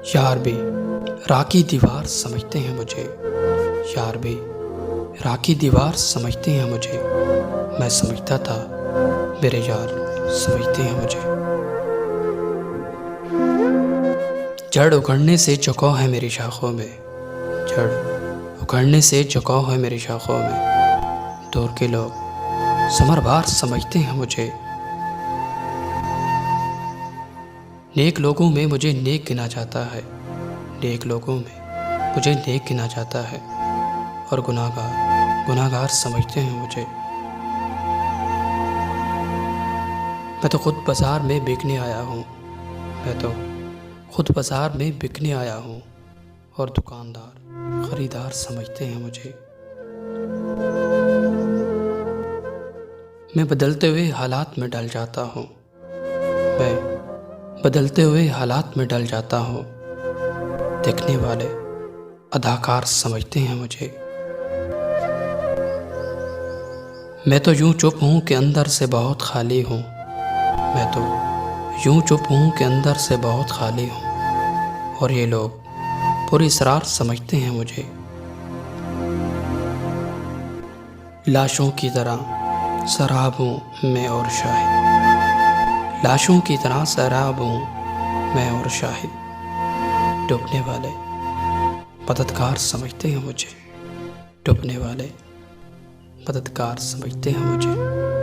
यार भी राखी दीवार समझते हैं मुझे। यार भी राखी दीवार समझते हैं मुझे। मैं समझता था मेरे यार समझते हैं मुझे। जड़ उखड़ने से झुकाव है मेरी शाखों में। जड़ उखड़ने से झुकाव है मेरी शाखों में। दूर के लोग समरभार समझते हैं मुझे। नेक लोगों में मुझे नेक गिना जाता है। नेक लोगों में मुझे नेक गिना जाता है। और गुनाहगार समझते हैं मुझे। मैं तो खुद बाजार में बिकने आया हूँ। मैं तो खुद बाजार में बिकने आया हूँ। और दुकानदार खरीदार समझते हैं मुझे। मैं बदलते हुए हालात में ढल जाता हूँ। मैं बदलते हुए हालात में ढल जाता हूँ। देखने वाले अदाकार समझते हैं मुझे। मैं तो यूं चुप हूँ कि अंदर से बहुत खाली हूँ। मैं तो यूं चुप हूँ कि अंदर से बहुत खाली हूँ। और ये लोग पूरी इसरार समझते हैं मुझे। लाशों की तरह शराब हूँ मैं और शाहिद। लाशों की तरह शराब हूँ मैं और शाहिद। डूबने वाले मददगार समझते हैं मुझे। डूबने वाले मददगार समझते हैं मुझे।